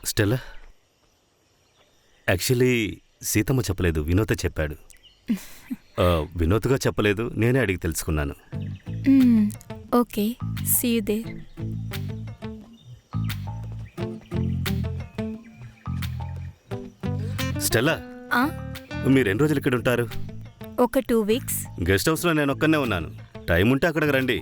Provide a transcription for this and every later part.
Stella, actually Seethamma చెప్పలేదు, వినోద్ చెప్పాడు. వినోద్గా చెప్పలేదు, నేనే అడిగి తెలుసుకున్నాను. Okay, see you there. Stella, మీరు ఎన్ని రోజులు ఇక్కడ ఉంటారు? ఒక 2 వీక్స్. గెస్ట్ హౌస్లో నేను ఒక్కనే ఉన్నాను. టైం ఉంటే అక్కడికి రండి.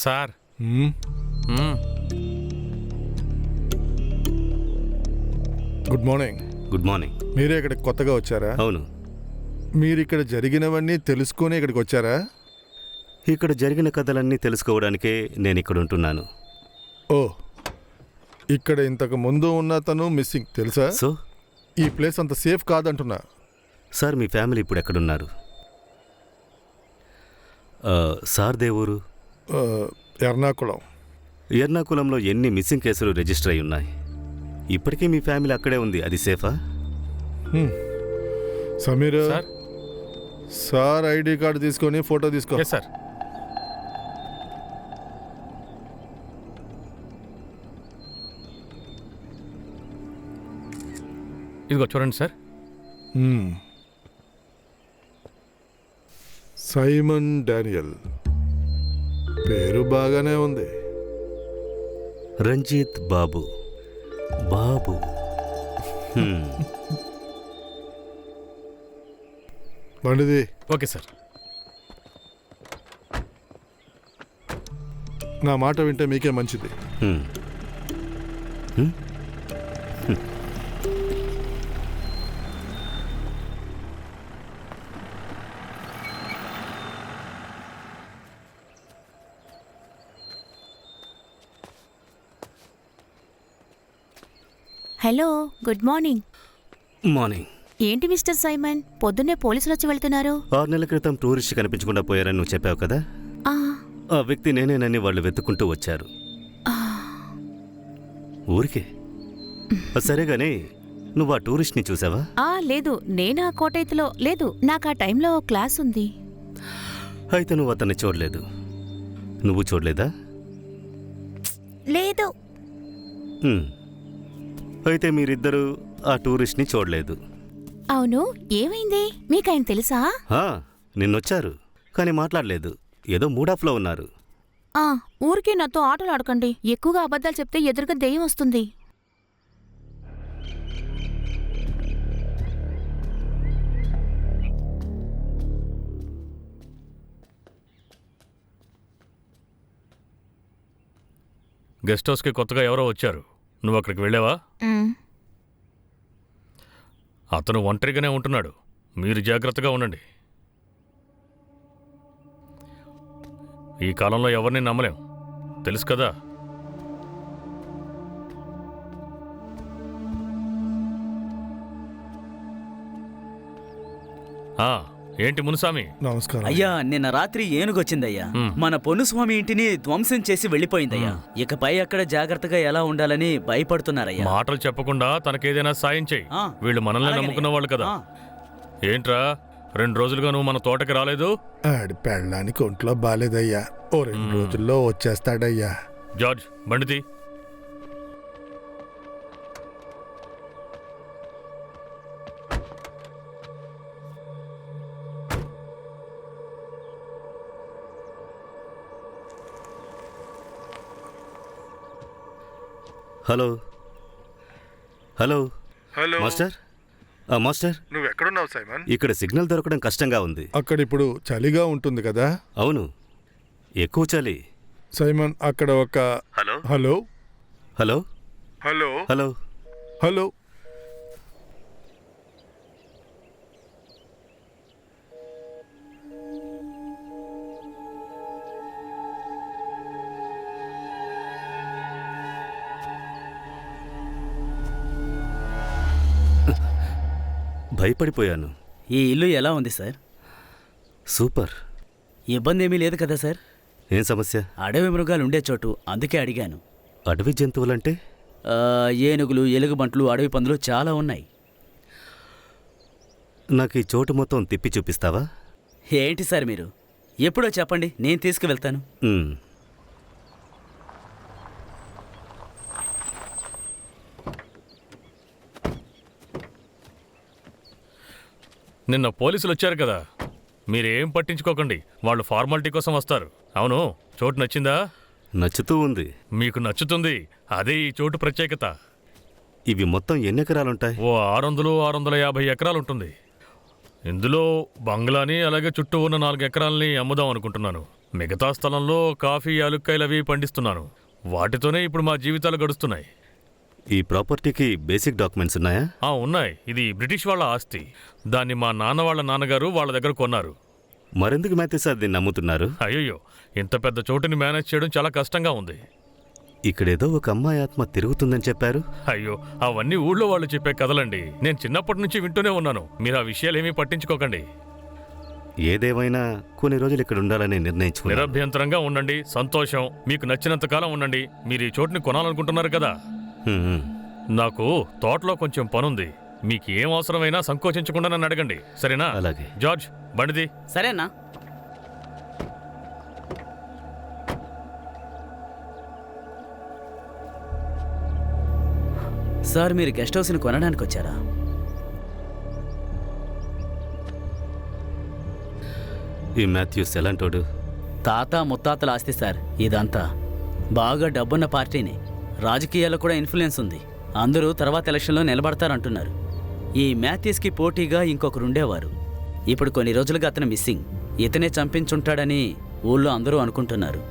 Sir, good morning. Good morning. మీరే ఇక్కడికి కొత్తగా వచ్చారా? అవును. మీరు ఇక్కడ జరిగినవన్నీ తెలుసుకొని ఇక్కడికి వచ్చారా? ఇక్కడ జరిగిన కథలన్నీ తెలుసుకోవడానికే నేను ఇక్కడ ఉంటున్నాను. ఓ, ఇక్కడ ఇంతకు ముందు ఉన్న తను మిస్సింగ్ తెలుసా? సో ఈ ప్లేస్ అంత సేఫ్ కాదంటున్నా. సార్, మీ ఫ్యామిలీ ఇప్పుడు ఎక్కడున్నారు? సార్ దేవురు? ఎర్నాకుళం. ఎర్నాకుళంలో ఎన్ని మిస్సింగ్ కేసులు రిజిస్టర్ అయి ఉన్నాయి? ఇప్పటికీ మీ ఫ్యామిలీ అక్కడే ఉంది, అది సేఫా? Sameer sir, sir ID card తీసుకొని ఫోటో తీసుకో. Yes sir. ఇదిగో చూడండి సార్. సైమన్ డానియల్ పేరు బాగానే ఉంది. రంజిత్ బాబు. బాబు. బండిది. Okay sir. నా మాట వింటే మీకే మంచిది. Hello, good morning. మార్నింగ్. ఏంటి మిస్టర్ సైమన్, పొద్దున్నే పోలీసులు వచ్చి వెళ్తున్నారు? 6 నెలల క్రితం టూరిస్ట్ కనిపించకుండా పోయారని నువ్వు చెప్పావు కదా. ఆ వ్యక్తి నేనేనని వాళ్ళు వెతుక్కుంటూ వచ్చారు ఊరికే. సరేగాని నువ్వు ఆ టూరిస్ట్ని చూసావా? లేదు, నేను ఆ కోటైతులో లేదు. నాకు ఆ టైంలో క్లాస్ ఉంది. అయితే నువ్వు అతన్ని చూడలేదు. నువ్వు చూడలేదా? లేదు. అయితే మీరిద్దరూ ఆ టూరిస్ట్ని చూడలేదు. అవును, ఏమైంది? మీకాయన తెలుసా? నిన్నొచ్చారు, కానీ మాట్లాడలేదు. ఏదో మూడాఫ్లో ఉన్నారు. ఊరికే నాతో ఆటలు ఆడకండి. ఎక్కువగా అబద్ధాలు చెప్తే ఎదురుగా దెయ్యం వస్తుంది. గెస్ట్ హౌస్కి కొత్తగా ఎవరో వచ్చారు. నువ్వు అక్కడికి వెళ్ళావా? అతను ఒంటరిగానే ఉంటున్నాడు. మీరు జాగ్రత్తగా ఉండండి. ఈ కాలంలో ఎవరిని నమ్మలేం, తెలుసు కదా. ఏంటి మునుస్వామి? నమస్కారం అయ్యా. నిన్న రాత్రి ఏనుగొచ్చిందయ్యా. మన పొన్నుస్వామి ఇంటిని ధ్వంసం చేసి వెళ్ళిపోయిందయ్యా. ఇకపై అక్కడ జాగ్రత్తగా ఎలా ఉండాలని భయపడుతున్నారయ్యా. మాటలు చెప్పకుండా తనకేదైనా సాయం చెయ్యి. వీళ్ళు మనల్ని నమ్ముకున్న వాళ్ళు కదా. ఏంట్రా, 2 రోజులుగా నువ్వు మన తోటకి రాలేదు? ఆడి పెళ్ళడానికి ఒంట్లో బాలేదయ్యా. ఓ 2 రోజుల్లో వచ్చేస్తాడయ్యా. జార్జ్, బండితి. Hello hello hello master. Master, నువ్వు ఎక్కడున్నావు సైమన్? ఇక్కడ సిగ్నల్ దొరకడం కష్టంగా ఉంది. అక్కడ ఇప్పుడు చలిగా ఉంటుంది కదా. అవును, ఎక్కువ చలి. సైమన్, అక్కడ ఒక hello hello hello hello hello hello భయపడిపోయాను. ఈ ఇల్లు ఎలా ఉంది సార్? సూపర్. ఇబ్బంది ఏమీ లేదు కదా సార్? ఏం సమస్య? అడవి మృగాలు ఉండే చోటు, అందుకే అడిగాను. అడవి జంతువులంటే? ఏనుగులు, ఎలుగుబంట్లు, అడవి పందులు చాలా ఉన్నాయి. నాకు ఈ చోటు మొత్తం తిప్పి చూపిస్తావా? ఏంటి సార్ మీరు? ఎప్పుడో చెప్పండి, నేను తీసుకువెళ్తాను. ఉమ్. నిన్న పోలీసులు వచ్చారు కదా, మీరేం పట్టించుకోకండి. వాళ్ళు ఫార్మాలిటీ కోసం వస్తారు. అవును, చోటు నచ్చిందా? నచ్చుతూ ఉంది. మీకు నచ్చుతుంది. అదే ఈ చోటు ప్రత్యేకత. ఇవి మొత్తం ఎన్ని ఎకరాలుంటాయి? ఓ 600-650 ఎకరాలుంటుంది. ఇందులో బంగ్లాని, అలాగే చుట్టూ ఉన్న 4 ఎకరాలని అమ్ముదాం అనుకుంటున్నాను. మిగతా స్థలంలో కాఫీ, యాలుక్కాయలు అవి పండిస్తున్నాను. వాటితోనే ఇప్పుడు మా జీవితాలు గడుస్తున్నాయి. ఈ ప్రాపర్టీకి బేసిక్ డాక్యుమెంట్స్ ఉన్నాయా? ఉన్నాయి. ఇది బ్రిటిష్ వాళ్ళ ఆస్తి. దాన్ని మా నాన్న వాళ్ళ నాన్నగారు వాళ్ళ దగ్గర కొన్నారు. మరెందుకు మాథ్యూ సార్ దీన్ని నమ్ముతున్నారు? అయ్యయ్యో, ఇంత పెద్ద చోటుని మేనేజ్ చేయడం చాలా కష్టంగా ఉంది. ఇక్కడేదో ఒక అమ్మాయి ఆత్మ తిరుగుతుందని చెప్పారు. అయ్యో, అవన్నీ ఊళ్ళో వాళ్ళు చెప్పే కథలండి. నేను చిన్నప్పటి నుంచి వింటూనే ఉన్నాను. మీరు ఆ విషయాలేమీ పట్టించుకోకండి. ఏదేమైనా కొన్ని రోజులు ఇక్కడ ఉండాలని నిర్ణయించుకున్నారు. నిరభ్యంతరంగా ఉండండి. సంతోషం. మీకు నచ్చినంత కాలం ఉండండి. మీరు ఈ చోటుని కొనాలనుకుంటున్నారు కదా. నాకు తోటలో కొంచెం పనుంది. మీకు ఏం అవసరమైనా సంకోచించకుండా నన్ను అడగండి, సరేనా? అలాగే. జార్జ్, బండిది. సరేనా? సార్, మీరు గెస్ట్ హౌస్ని కొనడానికి వచ్చారా? ఈ మాథ్యూస్ ఎలాంటోడు? తాత ముత్తాతల ఆస్తి సార్ ఇదంతా. బాగా డబ్బున్న పార్టీని. రాజకీయాల్లో కూడా ఇన్ఫ్లుయెన్స్ ఉంది. అందరూ తర్వాత ఎలక్షన్లో నిలబడతారంటున్నారు. ఈ మాథ్యూస్కి పోటీగా ఇంకొకరుండేవారు. ఇప్పుడు కొన్ని రోజులుగా అతను మిస్సింగ్. ఇతనే చంపించుంటాడని ఊళ్ళో అందరూ అనుకుంటున్నారు.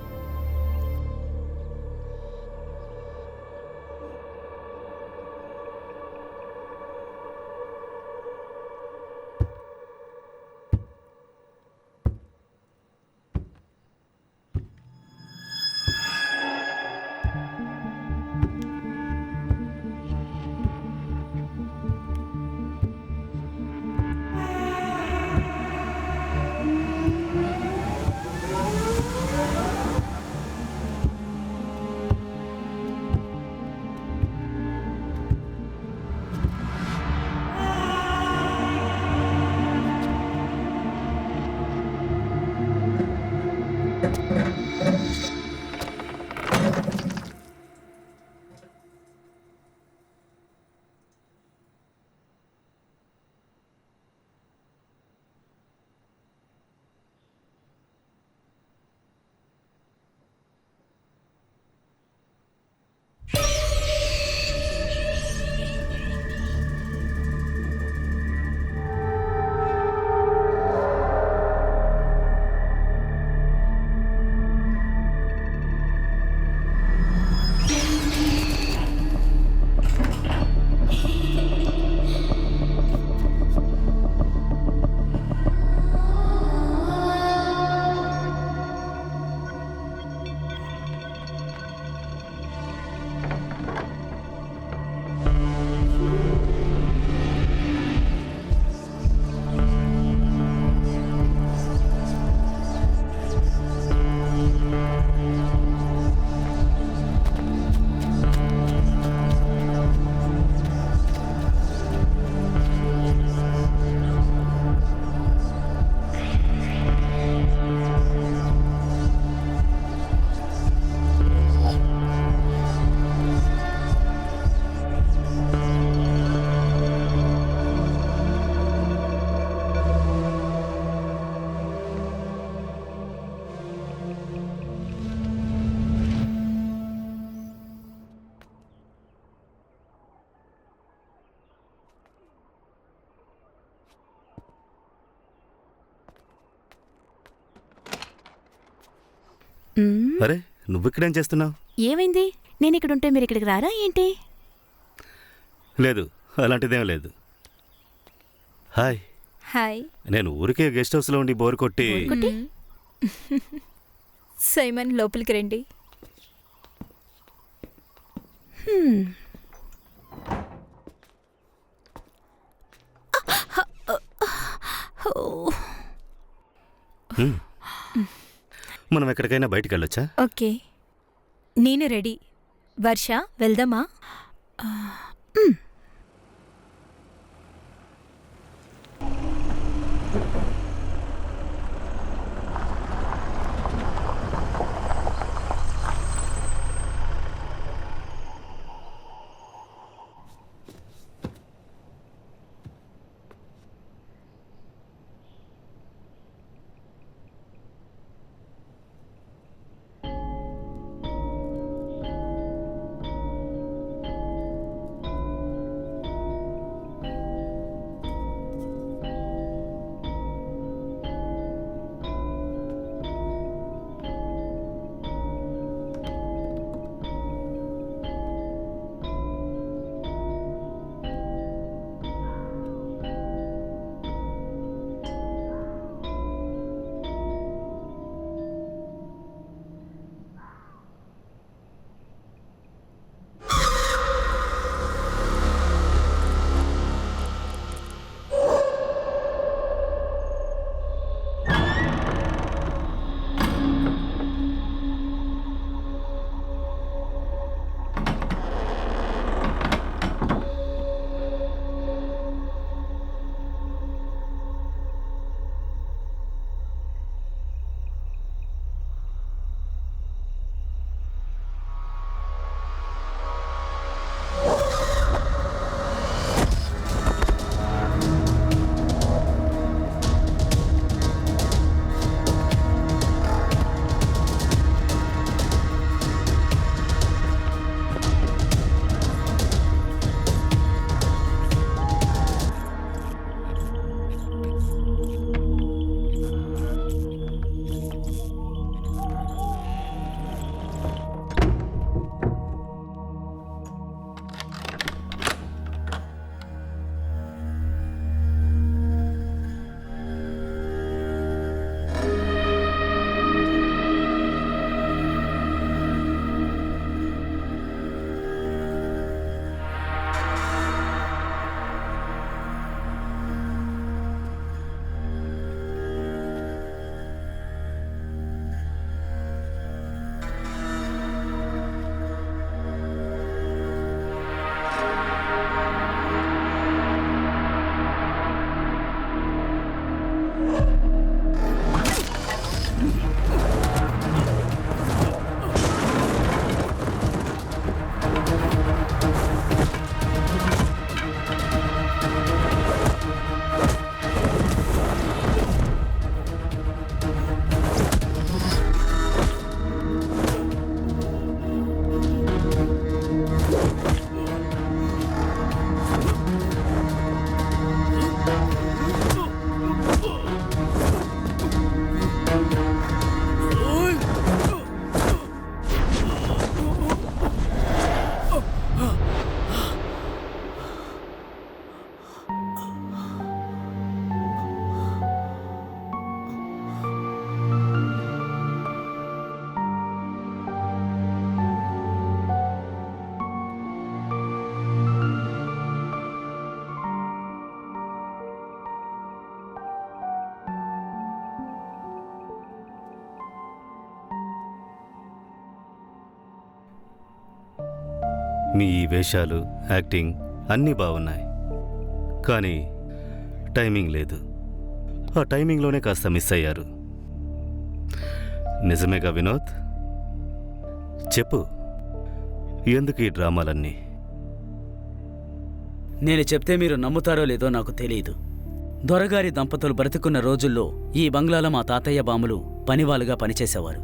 అరే, నువ్విక్కడేం చేస్తున్నావు? ఏమైంది? నేను ఇక్కడుంటే మీరు ఇక్కడికి రారా ఏంటి? లేదు, అలాంటిదేం లేదు. హాయ్. హాయ్. నేను ఊరికే గెస్ట్ హౌస్లో ఉండి బోర్ కొట్టి సైమన్, లోపలికి రండి. మనం ఎక్కడికైనా బయటికి వెళ్ళొచ్చా? ఓకే, నేను రెడీ. వర్ష, వెళ్దామా? మీ ఈ వేషాలు, యాక్టింగ్ అన్నీ బాగున్నాయి, కానీ టైమింగ్ లేదు. ఆ టైమింగ్లోనే కాస్త మిస్ అయ్యారు. నిజమేగా వినోద్? చెప్పు, ఎందుకు ఈ డ్రామాలన్నీ? నేను చెప్తే మీరు నమ్ముతారో లేదో నాకు తెలియదు. దొరగారి దంపతులు బ్రతికున్న రోజుల్లో ఈ బంగ్లాలో మా తాతయ్య బాములు పనివాళ్ళుగా పనిచేసేవారు.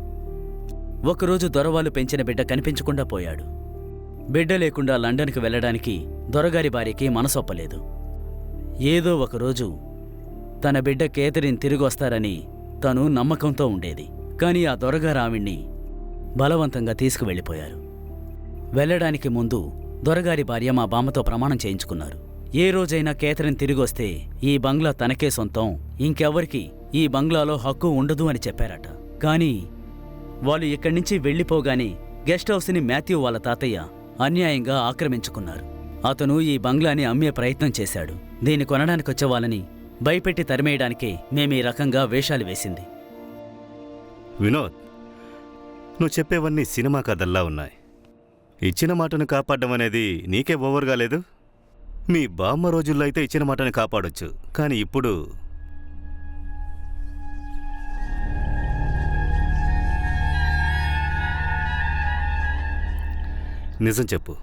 ఒకరోజు దొరవాళ్ళు పెంచిన బిడ్డ కనిపించకుండా పోయాడు. బిడ్డ లేకుండా లండన్కి వెళ్ళడానికి దొరగారి భార్యకి మనసొప్పలేదు. ఏదో ఒకరోజు తన బిడ్డ కేథరిన్ తిరిగొస్తారని తను నమ్మకంతో ఉండేది. కానీ ఆ దొరగారు ఆవిడ్ని బలవంతంగా తీసుకువెళ్ళిపోయారు. వెళ్ళడానికి ముందు దొరగారి భార్య మా బామ్మతో ప్రమాణం చేయించుకున్నారు. ఏ రోజైనా కేథరిన్ తిరిగొస్తే ఈ బంగ్లా తనకే సొంతం, ఇంకెవ్వరికి ఈ బంగ్లాలో హక్కు ఉండదు అని చెప్పారట. కానీ వాళ్ళు ఇక్కడి నుంచి వెళ్ళిపోగానే గెస్ట్ హౌస్ని మాథ్యూ వాళ్ళ తాతయ్య అన్యాయంగా ఆక్రమించుకున్నారు. అతను ఈ బంగ్లాని అమ్మే ప్రయత్నం చేశాడు. దీన్ని కొనడానికొచ్చే వాళ్ళని భయపెట్టి తరిమేయడానికే మేమీ రకంగా వేషాలు వేసింది. వినోద్, నువ్వు చెప్పేవన్నీ సినిమా కథల్లా ఉన్నాయి. ఇచ్చిన మాటను కాపాడడం అనేది నీకే ఓవర్గా లేదు? మీ బామ్మ రోజుల్లో అయితే ఇచ్చిన మాటను కాపాడొచ్చు, కానీ ఇప్పుడు నిజం చెప్పు,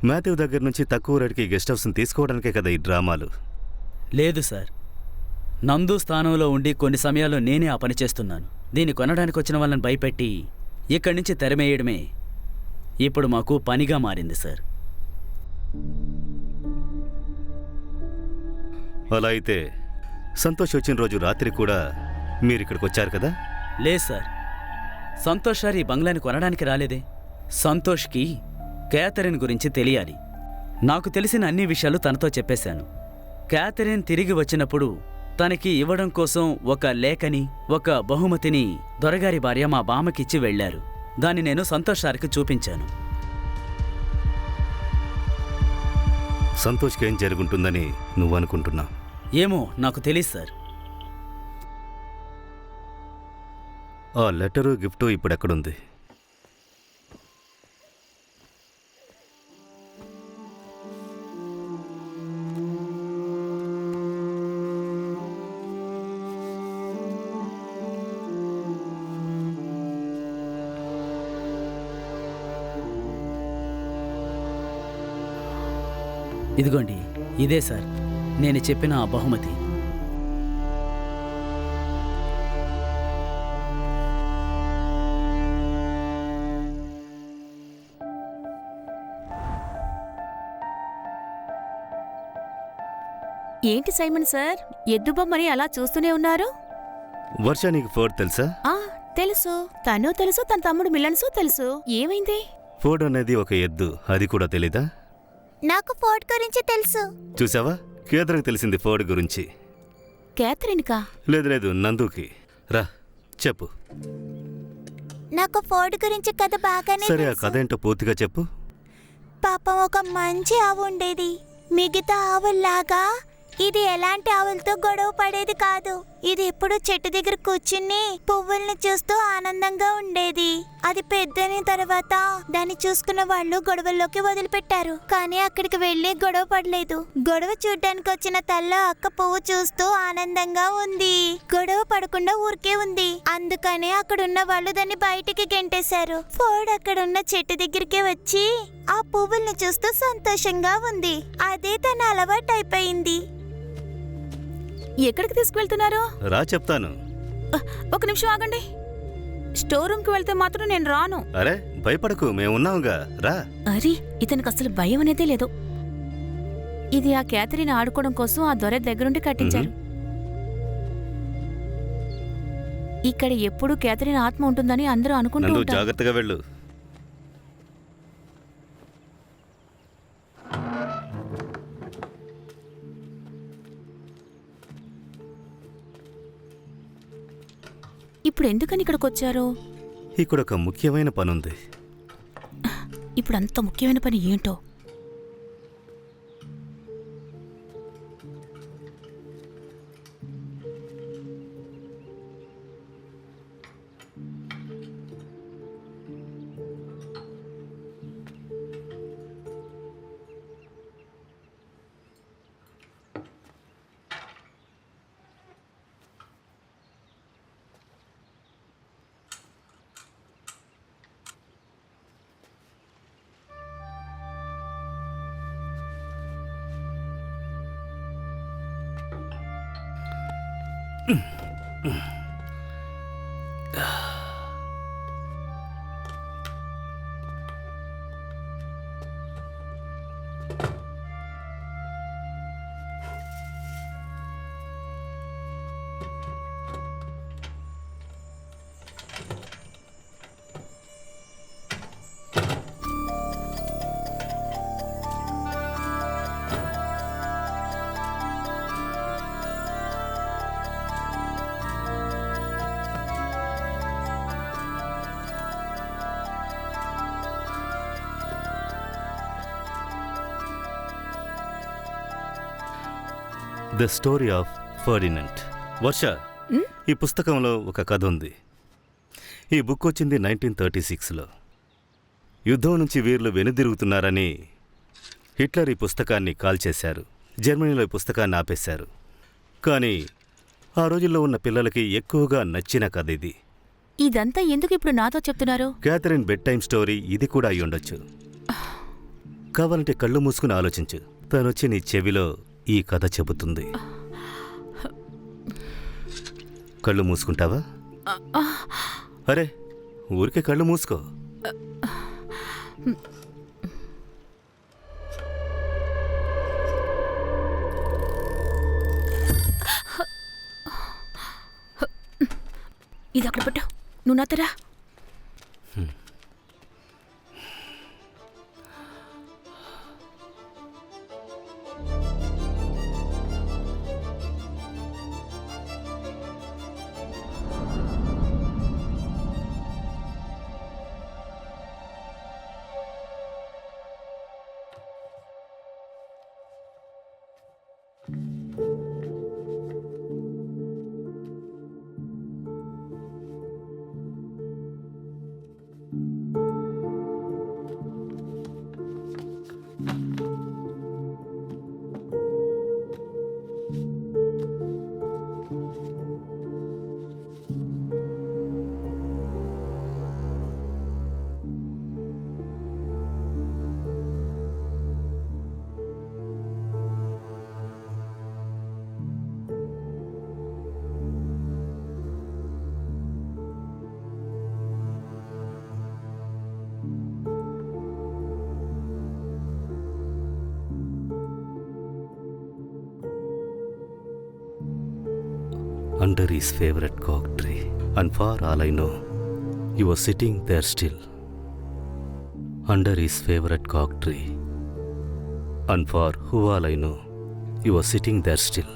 మాథ్యూ దగ్గర నుంచి తక్కువ రేటుకి గెస్ట్ హౌస్ని తీసుకోవడానికే కదా ఈ డ్రామాలు? లేదు సార్, నందు స్థానంలో ఉండి కొన్ని సమయాల్లో నేనే ఆ పని చేస్తున్నాను. దీన్ని కొనడానికి వచ్చిన వాళ్ళని భయపెట్టి ఇక్కడి నుంచి తెరమేయడమే ఇప్పుడు మాకు పనిగా మారింది సార్. అలా అయితే సంతోష్ వచ్చిన రోజు రాత్రి కూడా మీరిక్కడికి వచ్చారు కదా? లేదు సార్, సంతోష్ సార్ ఈ బంగ్లాని కొనడానికి రాలేదే. సంతోష్కి క్యాథరిన్ గురించి తెలియాలి. నాకు తెలిసిన అన్ని విషయాలు తనతో చెప్పేశాను. క్యాథరిన్ తిరిగి వచ్చినప్పుడు తనకి ఇవ్వడం కోసం ఒక లేఖని, ఒక బహుమతిని దొరగారి భార్య మా బామ్మకిచ్చి వెళ్లారు. దాన్ని నేను సంతోష్ సార్కి చూపించాను. సంతోష్కి ఏం జరుగుంటుందని నువ్వు అనుకుంటున్నావు? ఏమో నాకు తెలియదు సార్. ఆ లెటరు గిఫ్టు ఇప్పుడెక్కడుంది? ఇదిగోండి, ఇదే సార్ నేను చెప్పిన ఆ బహుమతి. ఏంటి సైమన్ సార్, ఎద్దుబొమ్మని అలా చూస్తూనే ఉన్నారు? వర్ష, నీకు ఫోర్డ్ తెలుసా? తెలుసు. తను తెలుసు, తన తమ్ముడు మిలన్సు తెలుసు. ఏమైంది? ఫోర్డ్ అనేది ఒక ఎద్దు, అది కూడా తెలీదా? నాకు ఫోర్డ్ గురించి తెలుసు. చూసావా, కేదర్కి తెలిసింది ఫోర్డ్ గురించి. క్యాథరిన్కా? లేదు లేదు, నందుకి. రా చెప్పు. నాకు ఫోర్డ్ గురించి కథ బాగానే సరే, ఆ తెలుసు. కథ ఏంటో పూర్తిగా చెప్పు. పాపం ఒక మంచి ఆవు ఉండేది. మిగతా ఆవుల్లాగా ఇది ఎలాంటి ఆవులతో గొడవ పడేది కాదు. ఇది ఎప్పుడు చెట్టు దగ్గర కూర్చుని పువ్వుల్ని చూస్తూ ఆనందంగా ఉండేది. అది పెద్దైన తర్వాత దాన్ని చూసుకున్న వాళ్ళు గొడవల్లోకి వదిలిపెట్టారు. కానీ అక్కడికి వెళ్లి గొడవ పడలేదు. గొడవ చూడ్డానికి వచ్చిన తల్ల అక్క పువ్వు చూస్తూ ఆనందంగా ఉంది. గొడవ పడకుండా ఊరికే ఉంది. అందుకనే అక్కడున్న వాళ్ళు దాన్ని బయటికి గెంటేశారు. ఫోర్డ్ అక్కడున్న చెట్టు దగ్గరికి వచ్చి ఆ పువ్వుల్ని చూస్తూ సంతోషంగా ఉంది. అదే తన అలవాటు అయిపోయింది. ఎక్కడికి తీసుకువెళ్తున్నారు? రా చెప్తాను. ఒక నిమిషం ఆగండి. స్టోర్ రూమ్కి వెళ్తే మాత్రం నేను రాను. అరే భయపడకు, మేమున్నావుగా, రా. అరే, ఇతనికి అసలు భయం అనేదే లేదు. ఇది ఆ క్యాథరిన్ ఆడుకోవడం కోసం ఆ దొర దగ్గరుండి కట్టించారు. ఇక్కడ ఎప్పుడూ క్యాథరిన్ ఆత్మ ఉంటుందని అందరూ అనుకుంటూ నందు, ఉంటారు. జాగ్రత్తగా వెళ్ళు. ఇప్పుడు ఎందుకని ఇక్కడికి వచ్చారు? ఇక్కడ ఒక ముఖ్యమైన పనుంది. ఇప్పుడు అంత ముఖ్యమైన పని ఏంటో? The story of Ferdinand. Varsha, ఈ పుస్తకంలో ఒక కథ ఉంది. ఈ బుక్ వచ్చింది 1936లో. యుద్ధం నుంచి వీరులు వెనుదిరుగుతున్నారని హిట్లర్ ఈ పుస్తకాన్ని కాల్చేశారు. జర్మనీలో ఈ పుస్తకాన్ని ఆపేశారు. కానీ ఆ రోజుల్లో ఉన్న పిల్లలకి ఎక్కువగా నచ్చిన కథ ఇది. ఇదంతా ఎందుకు ఇప్పుడు నాతో చెప్తున్నారు? క్యాథరిన్ బెడ్ టైమ్ స్టోరీ ఇది కూడా అయ్యుండొచ్చు. కావాలంటే కళ్ళు మూసుకుని ఆలోచించు. తనొచ్చి నీ చెవిలో ఈ కథ చెబుతుంది. కళ్ళు మూసుకుంటావా? అరే, ఊరికే కళ్ళు మూసుకో. ఇది అక్కడ పెట్టు. నువ్వు నాతరా. Under his favorite cork tree, and for all I know, you were sitting there still. Under his favorite cork tree, and for who all I know, you were sitting there still.